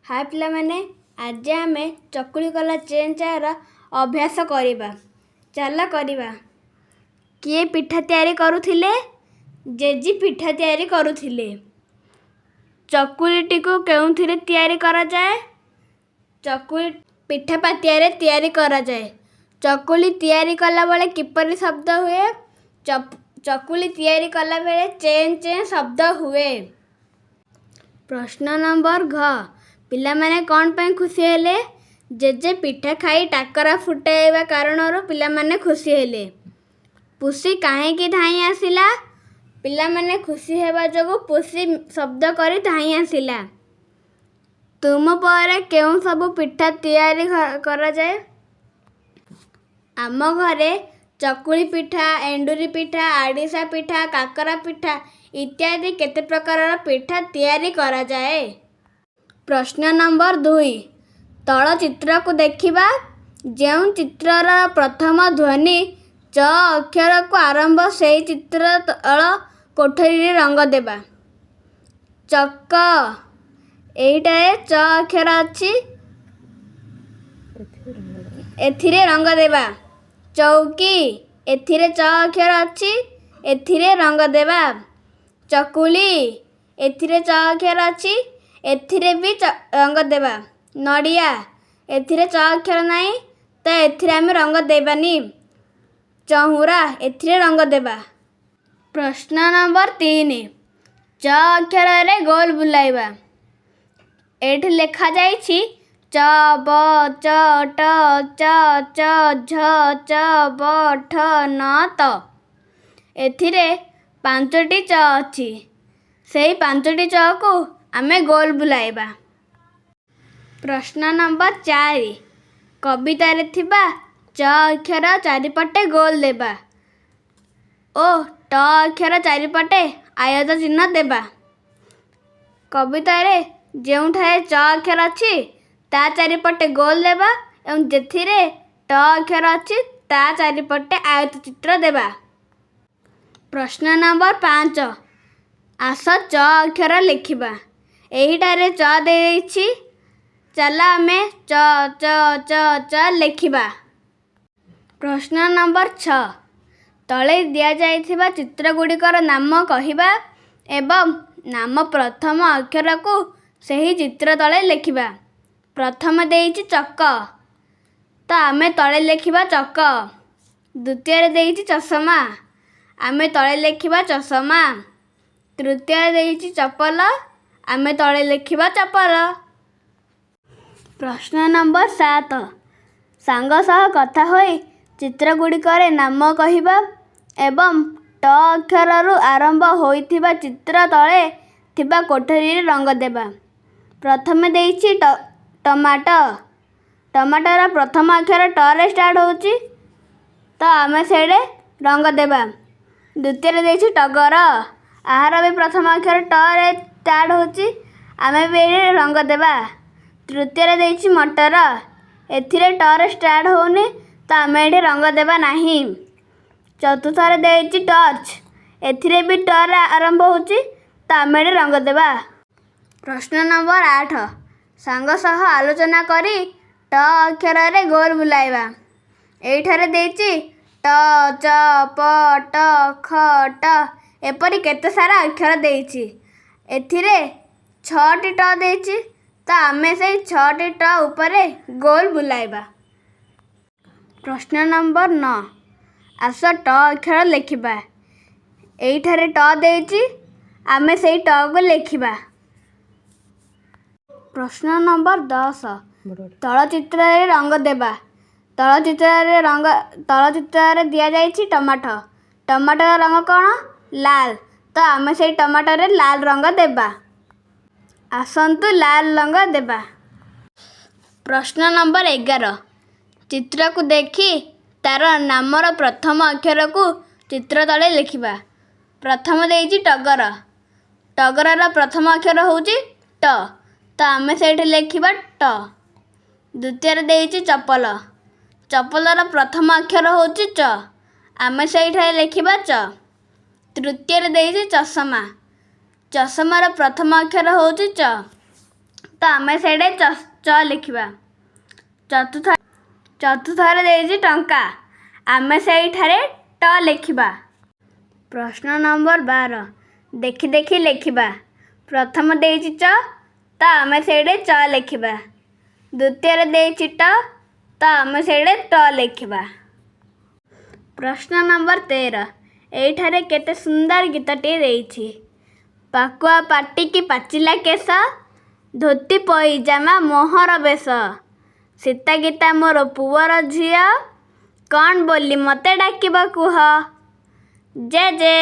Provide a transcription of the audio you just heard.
हाय पिलामाने आज आम चकुली कला चेन चार अभ्यास करिबा। चल करिबा। किए पिठा तैयारी करुथिले? जेजी पिठा तैयारी करुथिले। चकुलीटी को केउथिरे तैयारी करा जाए? चकुली पिठा पातियारे तैयारी करा जाए। चकुली तैयारी कला बेले किपरि शब्द हुए? चकुली तैयारी कला बेले चेन चेन शब्द हुए। प्रश्न नंबर घ पिला माने कौन पे खुशी हेले? जेजे पिठा खाई टाकरा फुटाइबा कारणरू पिला माने खुशी हेले। पुसी काहेकि धाई आसिला? पिला माने खुशी हेबा जोगु पुसी शब्द करी धाई आसिला। तुम पर केउं सबु पिठा तैयारी करा जाए? आम घरे चकुली पिठा, एंडुरी पिठा, आड़िसा पिठा, काकरा पिठा इत्यादि केते प्रकार पिठा तैयारी करा जाए। प्रश्न नंबर 2 तल चित्र को देखिबा। जेउ चित्रर प्रथम ध्वनि च अक्षर को आरंभ सेई चित्र तल कोठरी रंग देबा। चक एइटारे च अक्षर अछि एथिरे रंग देबा। चौकी एथिरे च अक्षर अछि एथिरे रंग देबा। चकुली एथिरे च अक्षर अछि एथिरे भी रंग देबा। नड़िया एथिरे च अक्षर नाही तो एथिरे आमे रंग देबानी। चहुरा एथिरे रंग देबा। प्रश्न नंबर 3 च अक्षर रे गोल बुलाइबा। एठी लेखा जाइछि च ब च ट च च झ च ब ठ न त। एथिरे 5टी च अछि। सेई 5टी च को आमे गोल बुलाइबा। प्रश्न नंबर 4 कविता रे थिबा च अक्षर चारिपटे गोल देबा ओ ट अक्षर चारिपटे आयत चिन्ह देबा। कविता रे जेउठाए च अक्षर अछि ता चारिपटे गोल देबा एवं जेथिरे ट अक्षर अछि ता चारिपटे आयत चित्र देबा। प्रश्न नंबर 5 आस च अक्षर लिखिबा। एहिटारे च देइछि चल आमे च च च च लिखिबा। प्रश्न नंबर 6 तले दिया जाइथिबा चित्र गुड़िकर नाम कहिबा एवं नाम प्रथम अक्षर को सही चित्र तले लिखिबा। प्रथम देइछि चक तो आमे तले लिखिबा चक। द्वितीय देइछि चषमा आमे तले लिखिबा चषमा। तृतीय देइछि चपल आमे तले लिखिबा चपल। प्रश्न नंबर 7 सांग सह कथा होई चित्र गुड़िकर नाम कहिबा एवं ट अक्षर रु आरंभ होइथिबा चित्र तले थिबा कोठरी रंग देबा। प्रथम देइछि टमाटो। टमाटर प्रथम अक्षर ट रे स्टार्ट होउची तो आमे सेडे रंग देबा। द्वितीय देइछि टगर आहार भी प्रथम अक्षर ट रे स्टार्ट होउची आमे भी रंग देबा। तृतीय देइछि मटर एथिरे ट रे स्टार्ट होउनी तो आमे एठी रंग देबा नाही। चतुर्थ रे देइछि टॉर्च एथिरे भी ट रे आरंभ होउची तो आमे एठी रंग देबा। प्रश्न नंबर 8 सांग सह आलोचना करी ट अक्षर रे गोल बुलाइबा। एइठारे देइछि ट च प ट ख ट एपरि केते सारा अक्षर देइछि। एथिरे 6टी ट देइछि तो आमे से 6टी ट ऊपर गोल बुलाइबा। प्रश्न नंबर 9 आस ट अक्षर लिखिबा। एइठारे ट देइछि आमे सेई ट को लिखिबा। प्रश्न नंबर 10 तल चित्र रे रंग देबा। तल चित्र रे दिया जाइछि टमाटो। टमाटर रंग कौन? लाल तो आमे सेई टमाटर रे लाल रंग देबा। आसंतु लाल रंग देबा। प्रश्न नंबर 11 चित्र को देखी तार नामर प्रथम अक्षर को चित्र तले लिखिबा। प्रथम देइछि टगर। टगर रा प्रथम अक्षर होउची ट तो आमे सेठी लिखिबा ट। द्वितीय देइछि चपल। चपल रा प्रथम अक्षर होउची च आमे सेठी लिखिबा च। तृतीय देइछि चषमा। चषमा रा प्रथम अक्षर होउची च ତ ଆମେ ସେଇଠି ଚ ଲେଖିବା। ଚତୁର୍ଥରେ ଦେଇଛି ଟଙ୍କା, ଆମେ ସେଇଠାରେ ଟ ଲେଖିବା। ପ୍ରଶ୍ନ ନମ୍ବର 12, ଦେଖି ଦେଖି ଲେଖିବା। ପ୍ରଥମ ଦେଇଛି ଚ, ତ ଆମେ ସେଇଠି ଚ ଲେଖିବା। ଦ୍ୱିତୀୟରେ ଦେଇଛି ଟ, ତ ଆମେ ସେଇଠି ଟ ଲେଖିବା। ପ୍ରଶ୍ନ ନମ୍ବର 13, ଏଇଠାରେ କେତେ ସୁନ୍ଦର ଗୀତଟିଏ ଦେଇଛି। ପାକୁଆ ପାଟିକି ପାଚିଲା କେଶ, ଧୋତି ପଇଜାମା ମୋହର ବେଶ। ସୀତା ଗୀତା ମୋର ପୁଅର ଝିଅ, କ'ଣ ବୋଲି ମୋତେ ଡାକିବ କୁହ। ଜେ ଜେ।